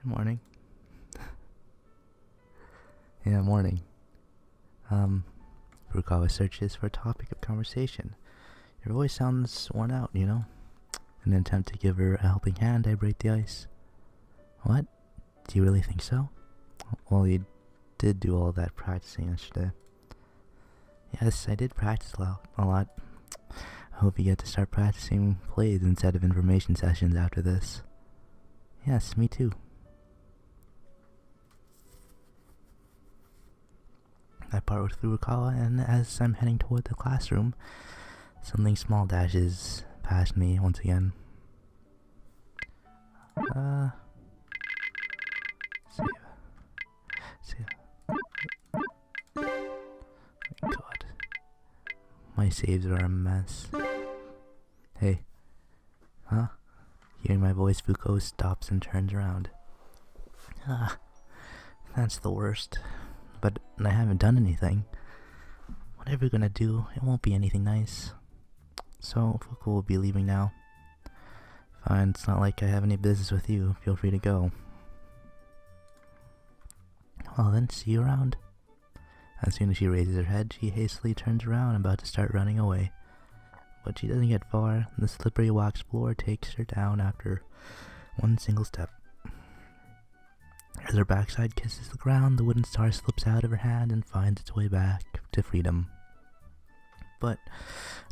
Morning. Yeah, morning. Furukawa searches for a topic of conversation. Your voice sounds worn out, you know? In an attempt to give her a helping hand, I break the ice. What? Do you really think so? Well, you did do all that practicing yesterday. Yes, I did practice a lot. I hope you get to start practicing plays instead of information sessions after this. Yes, me too. I part with Furukawa, and as I'm heading toward the classroom, something small dashes past me once again. Save. God. My saves are a mess. Hey. Huh? Hearing my voice, Fuko stops and turns around. That's the worst. But I haven't done anything. Whatever you're gonna do, it won't be anything nice. So, Fuko will be leaving now. Fine, it's not like I have any business with you. Feel free to go. Well then, see you around. As soon as she raises her head, she hastily turns around, about to start running away. But she doesn't get far. The slippery wax floor takes her down after one single step. As her backside kisses the ground, the wooden star slips out of her hand and finds its way back to freedom. But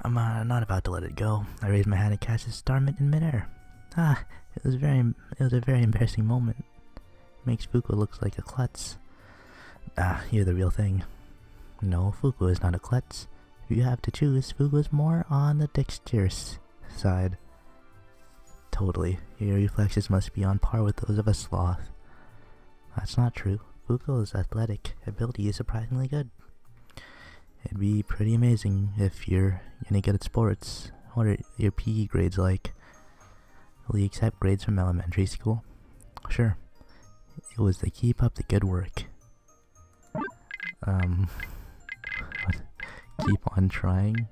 I'm not about to let it go. I raise my hand and catch the star in midair. It was a very embarrassing moment. It makes Fuko look like a klutz. You're the real thing. No, Fuko is not a klutz. If you have to choose, Fuko is more on the dexterous side. Totally. Your reflexes must be on par with those of a sloth. That's not true. Fuko's athletic ability is surprisingly good. It'd be pretty amazing if you're any good at sports. What are your PE grades like? Will you accept grades from elementary school? Sure. It was to keep up the good work. Keep on trying.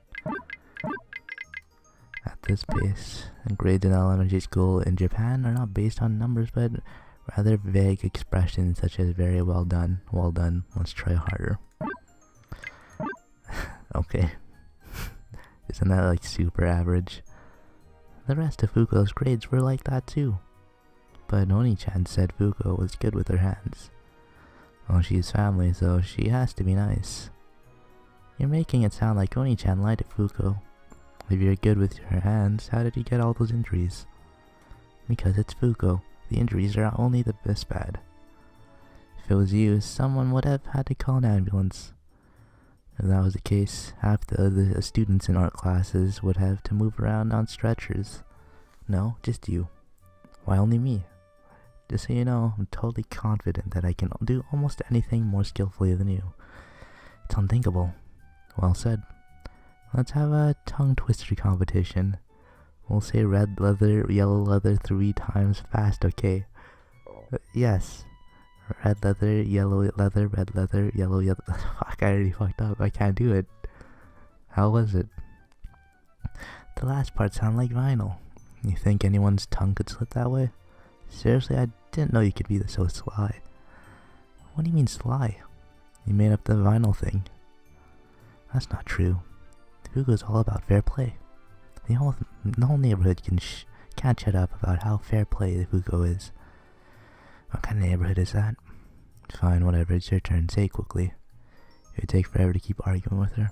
At this pace, grades in elementary school in Japan are not based on numbers, but rather vague expressions such as very well done, let's try harder. Okay. Isn't that like super average? The rest of Fuko's grades were like that too. But Oni-chan said Fuko was good with her hands. Well, she's family, so she has to be nice. You're making it sound like Oni-chan lied to Fuko. If you're good with your hands, how did you get all those injuries? Because it's Fuko. The injuries are only the best bad. If it was you, someone would have had to call an ambulance. If that was the case, half the other students in art classes would have to move around on stretchers. No, just you. Why only me? Just so you know, I'm totally confident that I can do almost anything more skillfully than you. It's unthinkable. Well said. Let's have a tongue twister competition. We'll say red leather, yellow leather 3 times fast, okay? Yes. Red leather, yellow leather, red leather, yellow. Fuck, I already fucked up. I can't do it. How was it? The last part sounded like vinyl. You think anyone's tongue could slip that way? Seriously, I didn't know you could be so sly. What do you mean sly? You made up the vinyl thing. That's not true. Fuko's all about fair play. The whole neighborhood can't shut up about how fair play Fuko is. What kind of neighborhood is that? Fine, whatever, it's your turn. Say it quickly. It would take forever to keep arguing with her.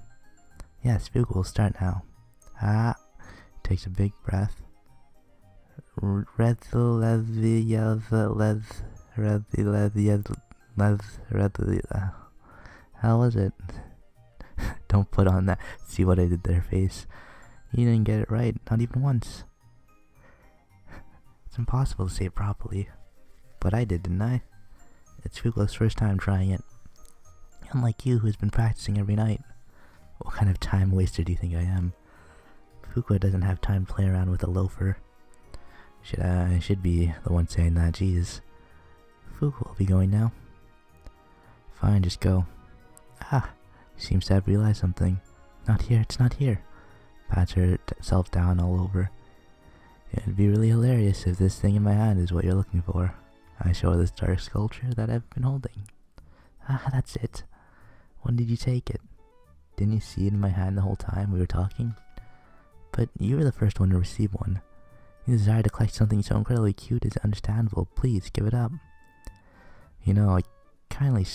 Yes, Fuko will start now. Takes a big breath. How was it? Don't put on that. See what I did there, face. You didn't get it right, not even once. It's impossible to say it properly. But I did, didn't I? It's Fuko's first time trying it. Unlike you, who's been practicing every night. What kind of time waster do you think I am? Fuko doesn't have time to play around with a loafer. I should be the one saying that, jeez. Fuko will be going now. Fine, just go. Seems to have realized something. Not here, it's not here. Pats herself down all over. It'd be really hilarious if this thing in my hand is what you're looking for. I show her this dark sculpture that I've been holding. Ah, that's it. When did you take it? Didn't you see it in my hand the whole time we were talking? But you were the first one to receive one. Your desire to collect something so incredibly cute is understandable. Please, give it up. You know, I kindly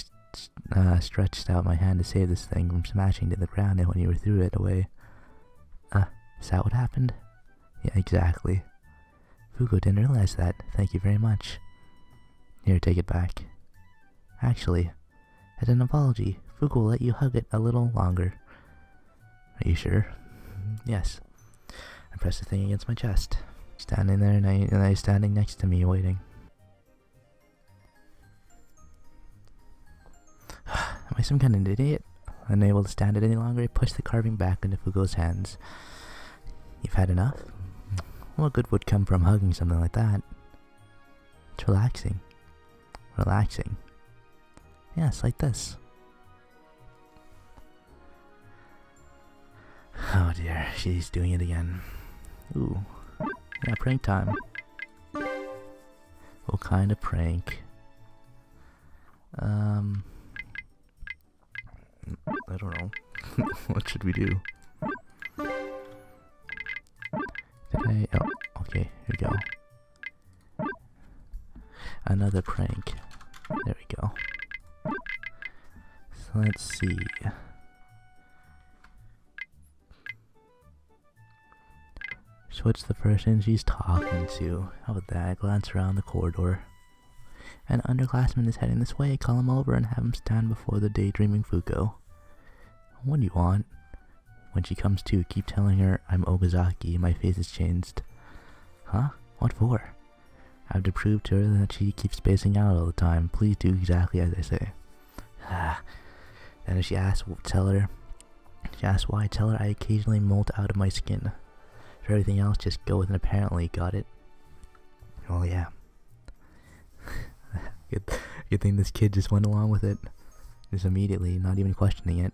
stretched out my hand to save this thing from smashing to the ground when you threw it away. Is that what happened? Yeah, exactly. Fugo didn't realize that. Thank you very much. Here, take it back. Actually, as an apology, Fugo will let you hug it a little longer. Are you sure? Yes. I pressed the thing against my chest. Standing there, and I standing next to me, waiting. Am I some kind of idiot? Unable to stand it any longer, I pushed the carving back into Fugo's hands. You've had enough? What good would come from hugging something like that? It's relaxing. Relaxing. Yes, like this. Oh dear, she's doing it again. Ooh. Yeah, prank time. What kind of prank? I don't know. What should we do? Oh, okay, here we go. Another prank. There we go. So let's see. So what's the person she's talking to? How about that? I glance around the corridor. An underclassman is heading this way. Call him over and have him stand before the daydreaming Fuko. What do you want? When she comes to, keep telling her I'm Okazaki. My face has changed. Huh? What for? I have to prove to her that she keeps spacing out all the time. Please do exactly as I say. Then if she asks, tell her. She asks why. Tell her I occasionally molt out of my skin. For everything else, just go with an apparently. Got it? Oh yeah. Good thing this kid just went along with it. Just immediately, not even questioning it.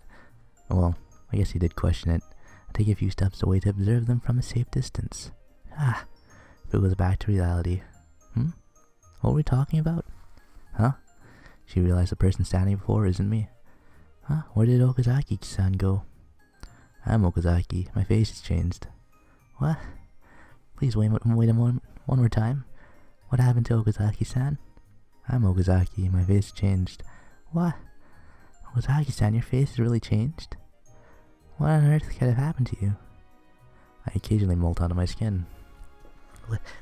Well, I guess he did question it. I take a few steps away to observe them from a safe distance. If it goes back to reality. What were we talking about? Huh? She realized the person standing before her isn't me. Huh? Where did Okazaki-san go? I'm Okazaki. My face has changed. What? Please wait a moment. One more time. What happened to Okazaki-san? I'm Okazaki. My face changed. What? Okazaki-san, your face has really changed? What on earth could have happened to you? I occasionally molt out of my skin.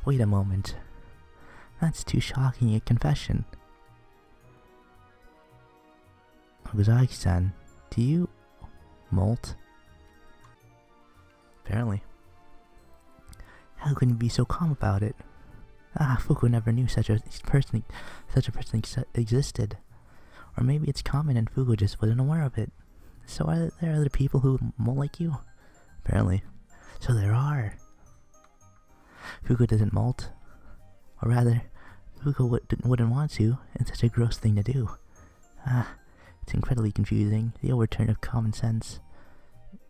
Wait a moment. That's too shocking a confession. Okazaki-san, do you molt? Apparently. How can you be so calm about it? Fuku never knew such a person existed. Or maybe it's common and Fuku just wasn't aware of it. So are there other people who molt like you? Apparently. So there are. Fuku doesn't molt. Or rather, Fuku wouldn't want to. It's such a gross thing to do. It's incredibly confusing. The overturn of common sense.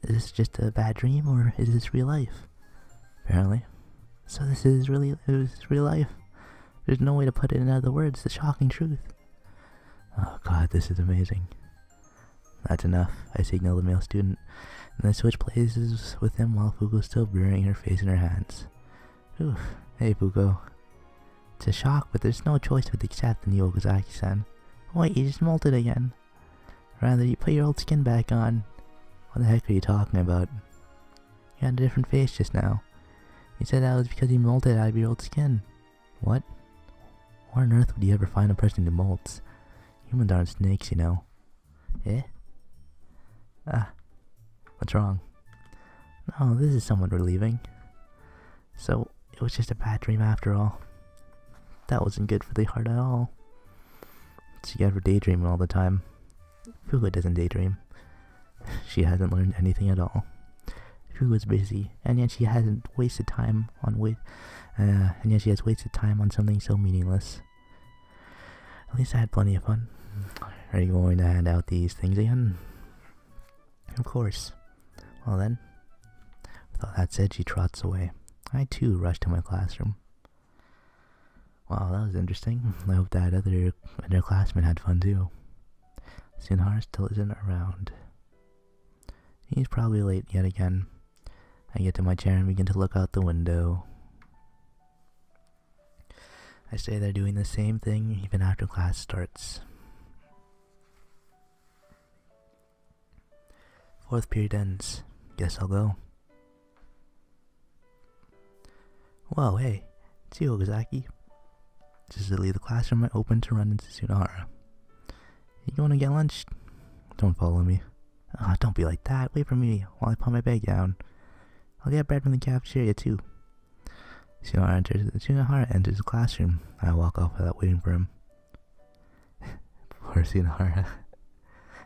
Is this just a bad dream or is this real life? Apparently. So this is real life. There's no way to put it in other words. The shocking truth. Oh god, this is amazing. That's enough. I signal the male student, and I switch places with him while Fuko's still burying her face in her hands. Oof. Hey Fuko. It's a shock, but there's no choice but to accept the new Okazaki-san. Wait, you just molted again. Rather, you put your old skin back on. What the heck are you talking about? You had a different face just now. You said that was because you molted out of your old skin. What? Where on earth would you ever find a person who molts? Humans aren't snakes, you know. Eh? What's wrong? No, this is somewhat relieving. So, it was just a bad dream after all. That wasn't good for the heart at all. So you ever daydreaming all the time? Fugo doesn't daydream. She hasn't learned anything at all. Fugo's busy, and yet she hasn't wasted time on and yet she has wasted time on something so meaningless. At least I had plenty of fun. Are you going to hand out these things again? Of course. Well then. With all that said, she trots away. I too rush to my classroom. Wow, that was interesting. I hope that other underclassmen had fun too. Sunhara still isn't around. He's probably late yet again. I get to my chair and begin to look out the window. I stay there doing the same thing even after class starts. Fourth period ends. Guess I'll go. Whoa, hey, it's you, Okazaki. Just as I leave the classroom, I open to run into Sunahara. You going to get lunch? Don't follow me. Don't be like that. Wait for me while I put my bag down. I'll get bread from the cafeteria too. Sunahara enters the classroom. I walk off without waiting for him. Poor Sunahara.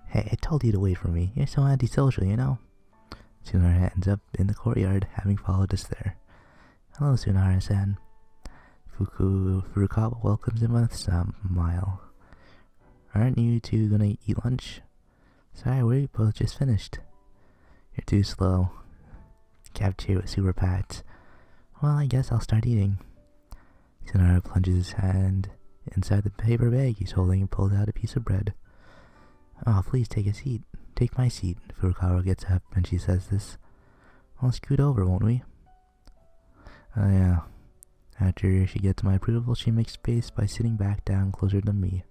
Hey, I told you to wait for me. You're so antisocial, you know? Sunahara ends up in the courtyard, having followed us there. Hello, Sunahara-san. Furukawa welcomes him with a smile. Aren't you two gonna eat lunch? Sorry, we both just finished. You're too slow. Cafeteria was super packed. Well, I guess I'll start eating. Sunahara plunges his hand inside the paper bag he's holding and pulls out a piece of bread. Oh, please take a seat. Take my seat. Furukawa gets up and she says this. I'll scoot over, won't we? Oh yeah. After she gets my approval, she makes space by sitting back down closer to me.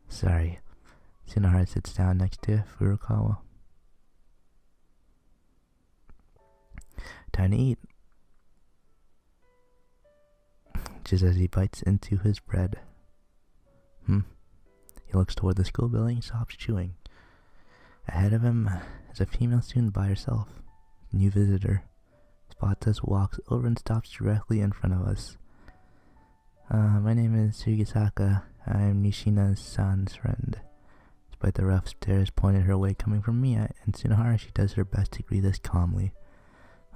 Sorry. Sunahara sits down next to Furukawa. Time to eat. Just as he bites into his bread. He looks toward the school building and stops chewing. Ahead of him is a female student by herself. New visitor. Spots us, walks over and stops directly in front of us. My name is Sugisaka. I'm Nishina-san's friend. Despite the rough stares pointed her way coming from me and Sunahara, she does her best to greet us calmly.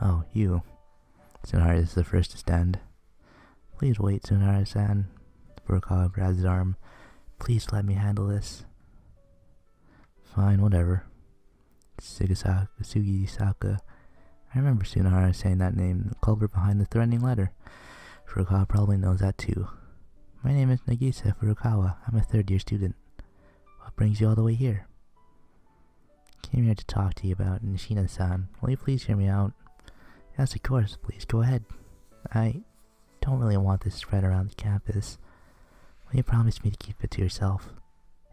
Oh, you. Sunahara is the first to stand. Please wait, Sunahara-san. Furukawa grabs his arm. Please let me handle this. Fine, whatever. Sugisaka. I remember Sunahara saying that name, the culprit behind the threatening letter. Furukawa probably knows that too. My name is Nagisa Furukawa. I'm a third-year student. What brings you all the way here? Came here to talk to you about Nishina-san. Will you please hear me out? Yes, of course. Please go ahead. I don't really want this spread around the campus. Will you promise me to keep it to yourself?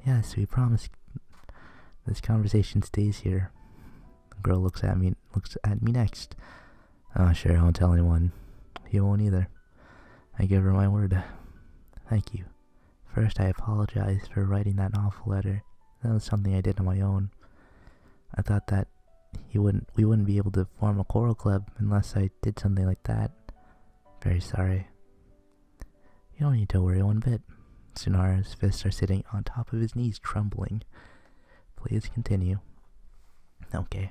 Yes, we promise. This conversation stays here. The girl looks at me next. Oh, sure, I won't tell anyone. You won't either. I give her my word. Thank you. First, I apologize for writing that awful letter. That was something I did on my own. I thought that we wouldn't be able to form a choral club unless I did something like that. Very sorry. You don't need to worry one bit. Sunahara's fists are sitting on top of his knees, trembling. Please continue. Okay.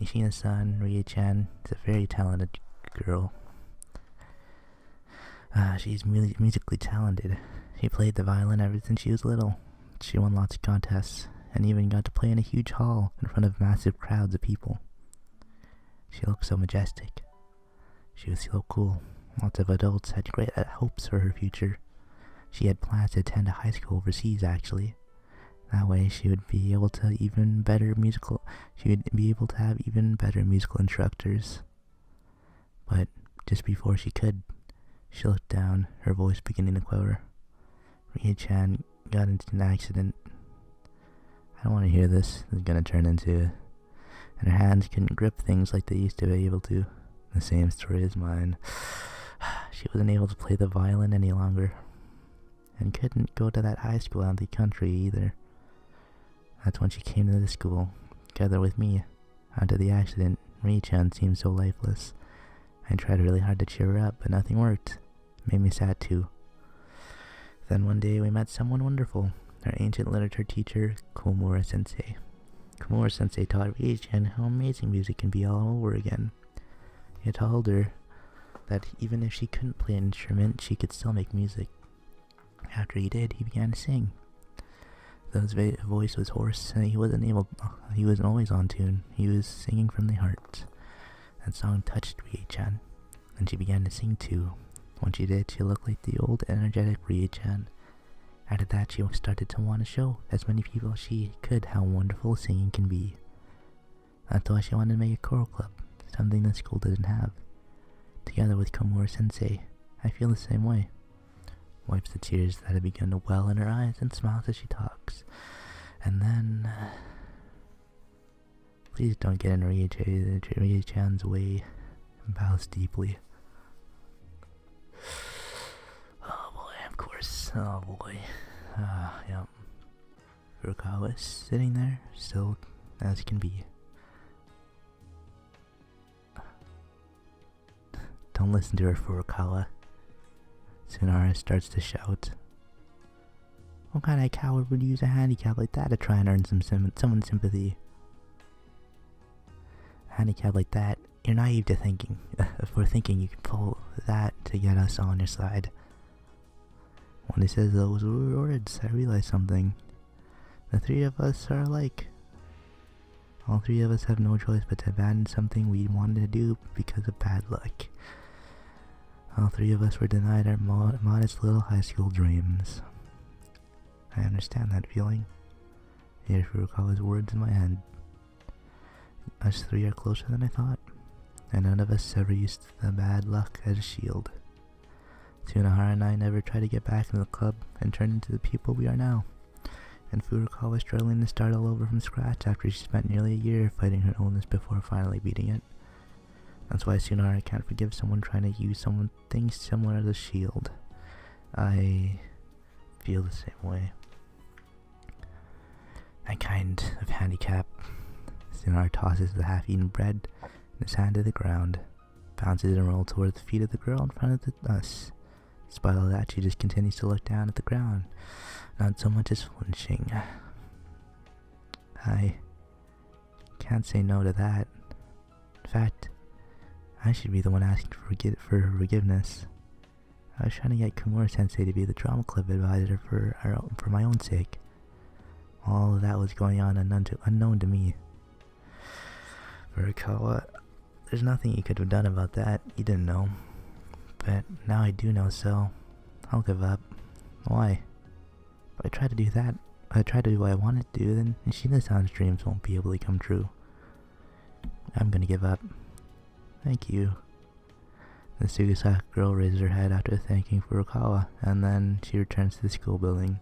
Nishina-san, Rie-chan, is a very talented girl. She's musically talented. She played the violin ever since she was little. She won lots of contests, and even got to play in a huge hall in front of massive crowds of people. She looked so majestic. She was so cool. Lots of adults had great hopes for her future. She had plans to attend a high school overseas, actually. That way she would be able to have even better musical instructors. But just before she could, she looked down, her voice beginning to quiver. Rie-chan got into an accident. I don't want to hear this. This is gonna turn into... And her hands couldn't grip things like they used to be able to. The same story as mine. She wasn't able to play the violin any longer. And couldn't go to that high school out in the country either. That's when she came to the school, together with me. After the accident, Rie-chan seemed so lifeless. I tried really hard to cheer her up, but nothing worked. It made me sad too. Then one day we met someone wonderful, our ancient literature teacher, Komura-sensei. Komura-sensei taught Rie-chan how amazing music can be all over again. He told her that even if she couldn't play an instrument, she could still make music. After he did, he began to sing. Though his voice was hoarse, and he wasn't always on tune. He was singing from the heart. That song touched Rie-chan, and she began to sing too. When she did, she looked like the old energetic Rie-chan. After that, she started to want to show as many people as she could how wonderful singing can be. That's why she wanted to make a choral club, something the school didn't have. Together with Komura-sensei, I feel the same way. Wipes the tears that have begun to well in her eyes and smiles as she talks. And then... Please don't get in Rie-chan's way, and bows deeply. Oh boy, of course. Oh boy. Yep. Furukawa is sitting there, still as can be. Don't listen to her, Furukawa. Tsunara starts to shout. What kind of coward would use a handicap like that to try and earn someone's sympathy? A handicap like that, you're naive to thinking. For thinking you can pull that to get us on your side. When he says those words, I realize something. The three of us are alike. All three of us have no choice but to abandon something we wanted to do because of bad luck. All three of us were denied our modest little high school dreams. I understand that feeling. I hear Furukawa's words in my head. Us three are closer than I thought, and none of us ever used the bad luck as a shield. Tsunahara and I never tried to get back into the club and turn into the people we are now. And Furukawa was struggling to start all over from scratch after she spent nearly a year fighting her illness before finally beating it. That's why Tsunahara can't forgive someone trying to use something similar as a shield. I feel the same way. That kind of handicap. Tsunahara tosses the half-eaten bread in his hand to the ground, bounces and rolls towards the feet of the girl in front of us. Despite all that, she just continues to look down at the ground, not so much as flinching. I can't say no to that. In fact, I should be the one asking for forgiveness. I was trying to get Komura-sensei to be the drama club advisor for my own sake. All of that was going on unknown to me. Furukawa, there's nothing you could have done about that. You didn't know. But now I do know, so I'll give up. Why? If I try to do that, if I try to do what I want to do, then Nishina-san's dreams won't be able to come true. I'm gonna give up. Thank you. The Sugasaka girl raises her head after thanking Furukawa, and then she returns to the school building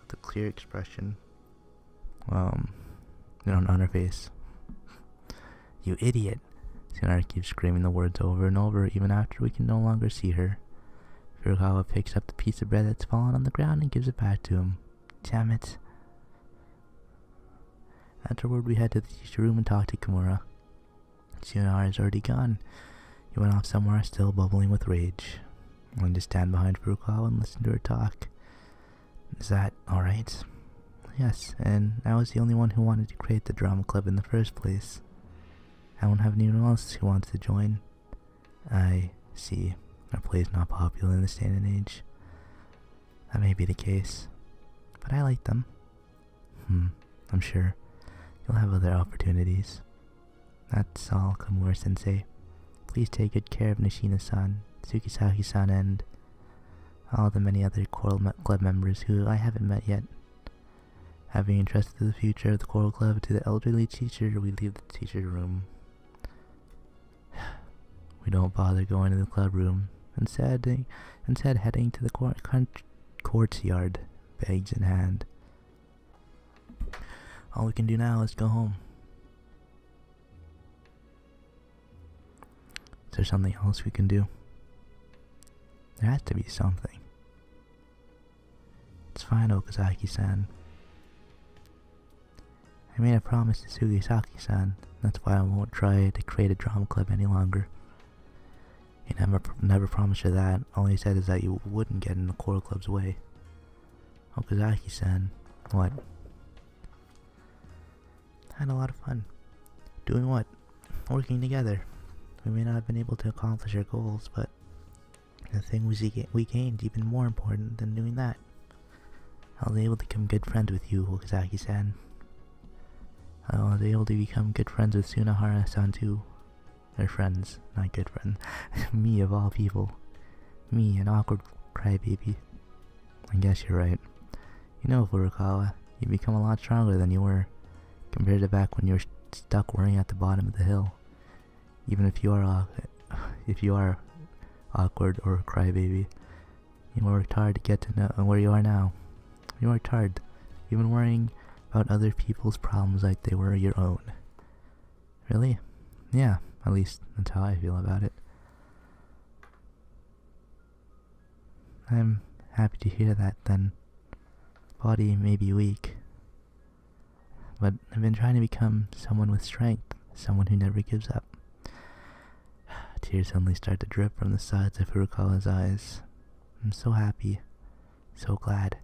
with a clear expression on her face. You idiot! Tsunara keeps screaming the words over and over, even after we can no longer see her. Furukawa picks up the piece of bread that's fallen on the ground and gives it back to him. Damn it. Afterward, we head to the teacher room and talk to Komura. Tsunara is already gone. He went off somewhere still bubbling with rage. I wanted to stand behind Furukawa and listen to her talk. Is that alright? Yes, and I was the only one who wanted to create the drama club in the first place. I won't have anyone else who wants to join. I see. Our play is not popular in this day and age. That may be the case, but I like them. I'm sure you'll have other opportunities. That's all, Komura-sensei. Please take good care of Nishina-san, Tsukisaki-san, and all the many other choral club members who I haven't met yet. Having entrusted the future of the choral club to the elderly teacher, we leave the teacher's room. We don't bother going to the club room, instead heading to the courtyard, bags in hand. All we can do now is go home. Is there something else we can do? There has to be something. It's fine, Okazaki-san. I made a promise to Sugisaki-san. That's why I won't try to create a drama club any longer. He never promised her that. All he said is that you wouldn't get in the choral club's way. Okazaki-san, what? I had a lot of fun. Doing what? Working together. We may not have been able to accomplish our goals, but the thing we gained even more important than doing that. I was able to become good friends with you, Okazaki-san. I was able to become good friends with Tsunahara-san too. They're friends, not good friends. Me of all people. Me, an awkward crybaby. I guess you're right. You know, Furukawa, you've become a lot stronger than you were, compared to back when you were stuck worrying at the bottom of the hill. Even if you are awkward or a crybaby, you worked hard to get to know where you are now. You worked hard. You've been worrying about other people's problems like they were your own. Really? Yeah, at least that's how I feel about it. I'm happy to hear that then. Body may be weak, but I've been trying to become someone with strength, someone who never gives up. Tears suddenly start to drip from the sides of Furukawa's eyes. I'm so happy, so glad.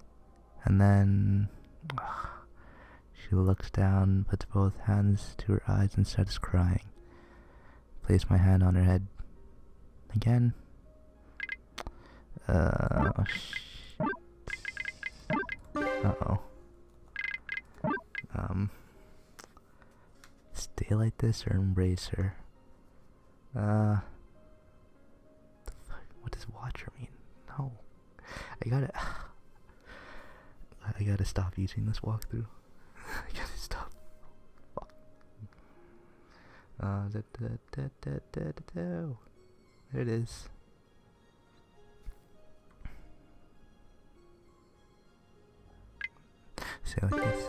And then she looks down, puts both hands to her eyes and starts crying. Place my hand on her head. Again. Uh-oh. Stay like this or embrace her? The fuck? What does watcher mean? No. I gotta stop using this walkthrough. I gotta stop. Fuck. There it is. Say like this.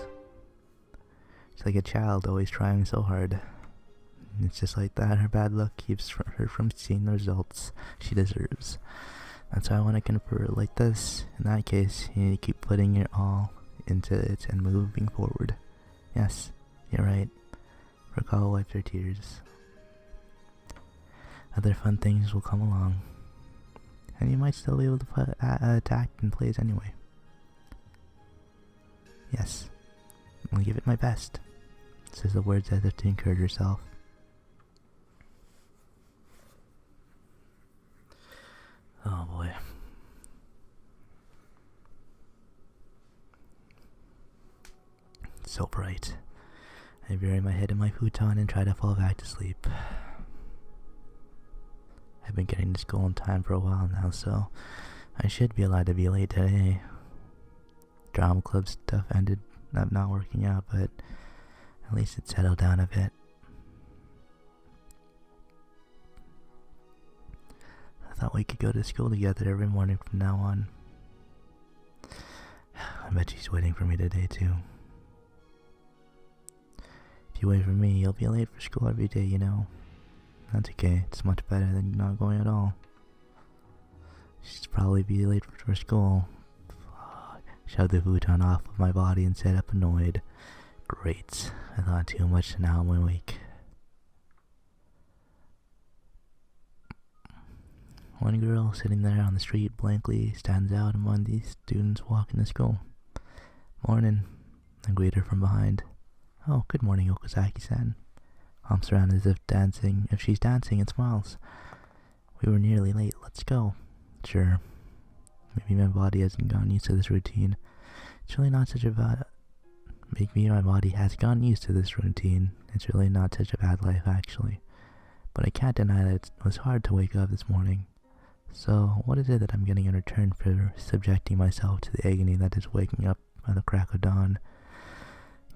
She's like a child, always trying so hard. And it's just like that, her bad luck keeps her from seeing the results she deserves. That's why I want to convert it like this. In that case, you need to keep putting your all into it and moving forward. Yes, you're right. Furukawa wiped her tears. Other fun things will come along. And you might still be able to put act in plays anyway. Yes, I'll give it my best, says the words as if to encourage herself. Oh boy. It's so bright. I bury my head in my futon and try to fall back to sleep. I've been getting to school on time for a while now, so I should be allowed to be late today. Drama club stuff ended up not working out, but at least it settled down a bit. I thought we could go to school together every morning from now on. I bet she's waiting for me today too. If you wait for me, you'll be late for school every day, you know. That's okay, it's much better than not going at all. She'd probably be late for school. Shoved the futon off of my body and sat up annoyed. Great, I thought too much and now I'm awake. One girl sitting there on the street blankly stands out among these students walking to school. Morning, I greet her from behind. Oh, good morning, Okazaki-san. Humps around as if she's dancing and smiles. We were nearly late, let's go. Sure. Maybe my body hasn't gotten used to this routine. It's really not such a bad... Maybe my body has gotten used to this routine. It's really not such a bad life, actually. But I can't deny that it was hard to wake up this morning. So, what is it that I'm getting in return for subjecting myself to the agony that is waking up at the crack of dawn?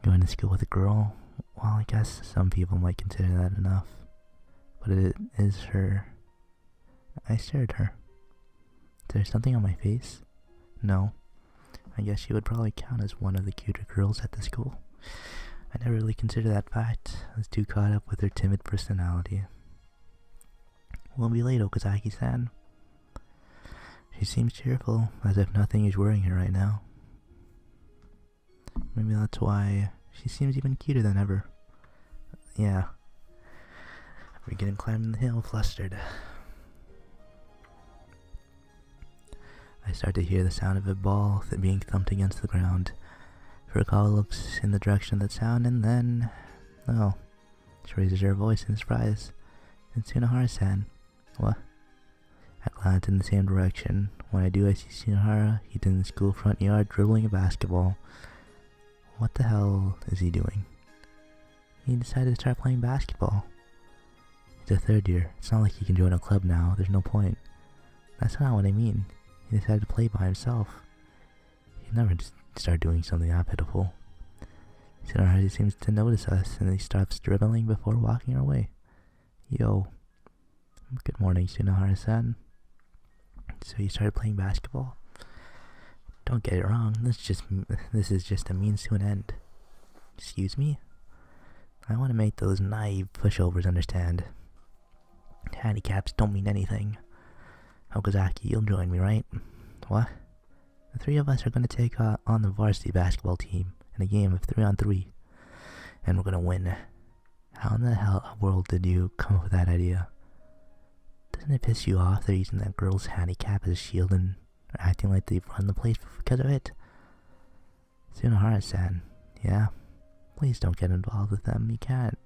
Going to school with a girl? Well, I guess some people might consider that enough. But it is her. I stared at her. Is there something on my face? No. I guess she would probably count as one of the cuter girls at the school. I never really considered that fact. I was too caught up with her timid personality. We'll be late, Okazaki-san. She seems cheerful, as if nothing is worrying her right now. Maybe that's why she seems even cuter than ever. Yeah. We're getting climbing the hill, flustered. I start to hear the sound of a ball being thumped against the ground. Furukawa looks in the direction of the sound and then... Oh. She raises her voice in surprise. It's Tsunohara-san. What? I glance in the same direction. When I do, I see Tsunohara. He's in the school front yard dribbling a basketball. What the hell is he doing? He decided to start playing basketball. He's a third year. It's not like he can join a club now. There's no point. That's not what I mean. He decided to play by himself. He'd never just start doing something that pitiful. Tsunahara he seems to notice us, and he stops dribbling before walking our way. Yo. Good morning, Tsunahara-san. So you started playing basketball? Don't get it wrong, this is just a means to an end. Excuse me? I want to make those naive pushovers understand. Handicaps don't mean anything. Okazaki, you'll join me, right? What? The three of us are going to take on the varsity basketball team in a game of 3-on-3. And we're going to win. How in the hell world did you come up with that idea? Doesn't it piss you off they're using that girl's handicap as a shield and are acting like they've run the place because of it? Tsunahara-san, yeah? Please don't get involved with them, you can't.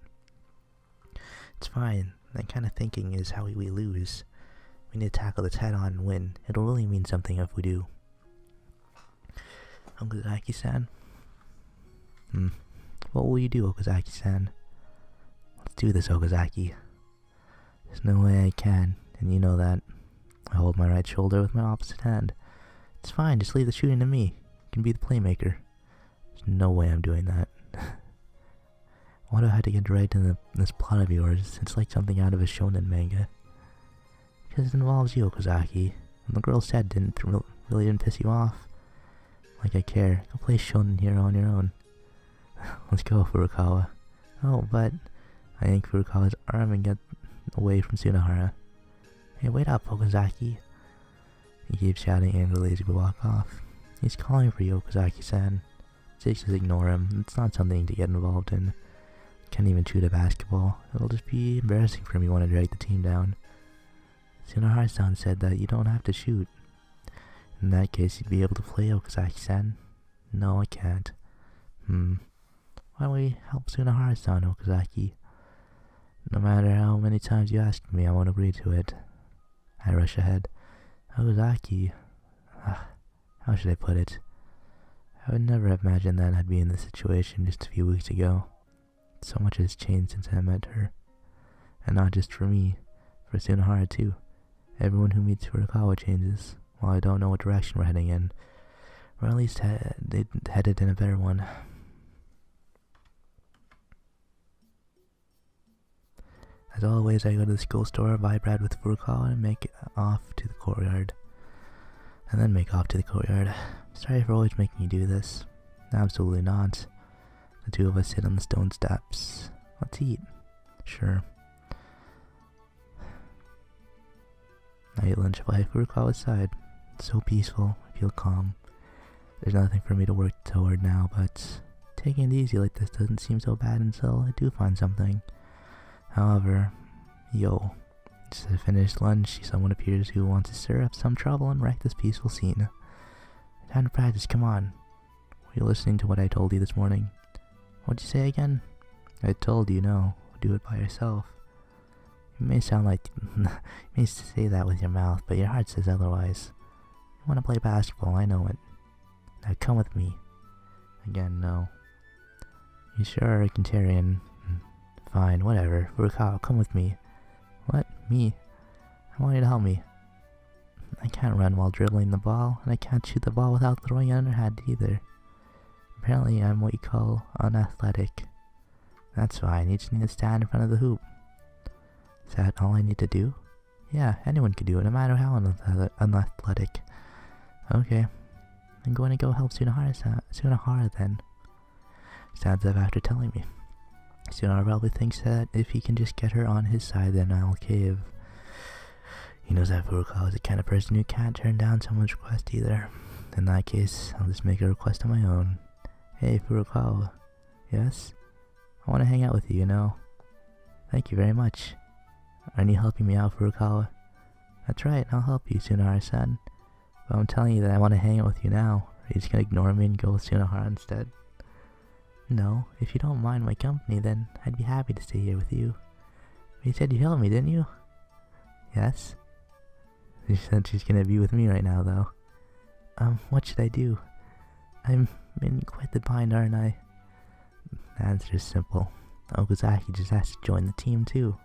It's fine, that kind of thinking is how we lose. We need to tackle this head on and win. It'll really mean something if we do. Okazaki-san? What will you do, Okazaki-san? Let's do this, Okazaki. There's no way I can, and you know that. I hold my right shoulder with my opposite hand. It's fine, just leave the shooting to me. You can be the playmaker. There's no way I'm doing that. Why do I have to get dragged into this plot of yours? It's like something out of a shonen manga. Because it involves you, Okazaki. And the girl said really didn't piss you off. Like I care. Go play shonen here on your own. Let's go, Furukawa. Oh, but... I yank Furukawa's arm and get away from Tsunahara. Hey, wait up, Okazaki. He keeps shouting angrily as we walk off. He's calling for you, Okazaki-san. Just ignore him. It's not something to get involved in. Can't even shoot a basketball. It'll just be embarrassing for me when I drag the team down. Tsunahara-san said that you don't have to shoot. In that case, you'd be able to play, Okazaki-san. No, I can't. Why don't we help Tsunahara-san, Okazaki? No matter how many times you ask me, I won't agree to it. I rush ahead. Okazaki... how should I put it? I would never have imagined that I'd be in this situation just a few weeks ago. So much has changed since I met her. And not just for me, for Tsunahara too. Everyone who meets Furukawa changes, while I don't know what direction we're heading in. Or at least headed in a better one. As always, I go to the school store, buy bread with Furukawa, and make off to the courtyard. Sorry for always making you do this. Absolutely not. The two of us sit on the stone steps. Let's eat. Sure. I eat lunch by Furukawa's side. It's so peaceful. I feel calm. There's nothing for me to work toward now, but taking it easy like this doesn't seem so bad until I do find something. However, just to finish lunch, someone appears who wants to stir up some trouble and wreck this peaceful scene. Time to practice, come on. Were you listening to what I told you this morning? What'd you say again? I told you, no. Do it by yourself. You may sound like... you may say that with your mouth, but your heart says otherwise. You want to play basketball, I know it. Now come with me. Again, no. You sure are a Kintarian. Fine, whatever. Furukawa, come with me. What? Me? I want you to help me. I can't run while dribbling the ball, and I can't shoot the ball without throwing it underhand either. Apparently I'm what you call unathletic. That's fine, you just need to stand in front of the hoop. Is that all I need to do? Yeah, anyone can do it, no matter how unathletic. Okay, I'm going to go help Tsunahara then. Stands up after telling me. Tsunahara probably thinks that if he can just get her on his side, then I'll cave. He knows that Furukawa is the kind of person who can't turn down someone's request either. In that case, I'll just make a request on my own. Hey, Furukawa. Yes? I want to hang out with you, you know. Thank you very much. Aren't you helping me out, Furukawa? That's right, I'll help you, Tsunahara-san. But I'm telling you that I want to hang out with you now. Are you just going to ignore me and go with Tsunahara instead? No, if you don't mind my company, then I'd be happy to stay here with you. But you said you'd help me, didn't you? Yes? She said she's gonna be with me right now, though. What should I do? I'm in quite the bind, aren't I? The answer is simple. Okazaki just has to join the team, too.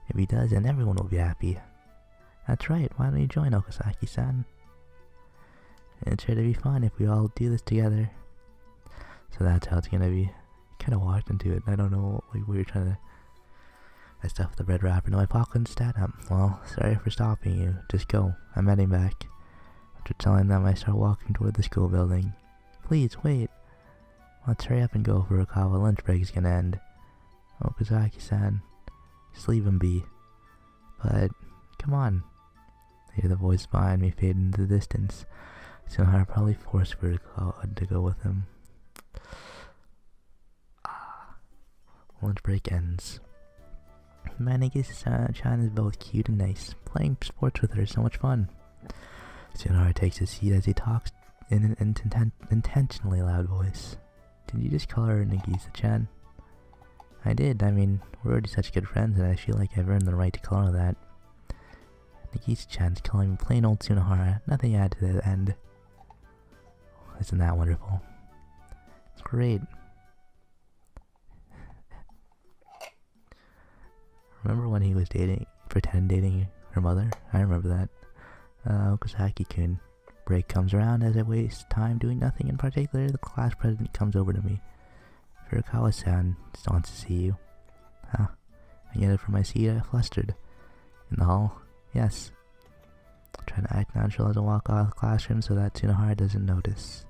If he does, then everyone will be happy. That's right, why don't you join Okazaki-san? It's sure to be fun if we all do this together. So that's how it's gonna be. Kinda walked into it, I don't know, like we were trying to... I stuffed the red wrapper into my pocket and sat up. Well, sorry for stopping you, just go, I'm heading back. After telling them, I start walking toward the school building. Please, wait. Let's hurry up and go for Furukawa, lunch break is gonna end. Okazaki-san, just leave him be. But, come on. I hear the voice behind me fade into the distance. So I probably forced Furukawa to go with him. Lunch break ends. Managi-chan is both cute and nice. Playing sports with her is so much fun. Tsunahara takes his seat as he talks in an intentionally loud voice. Did you just call her Nagisa-chan? I did. I mean, we're already such good friends and I feel like I've earned the right to call her that. Nagisa-chan's calling me plain old Tsunahara. Nothing to add to the end. Isn't that wonderful? It's great. Remember when he was pretending dating her mother? I remember that. Okazaki-kun. Break comes around as I waste time doing nothing in particular. The class president comes over to me. Furukawa-san wants to see you. Huh. I get it from my seat, I flustered. In the hall? Yes. Trying to act natural as I walk out of the classroom so that Tsunahara doesn't notice.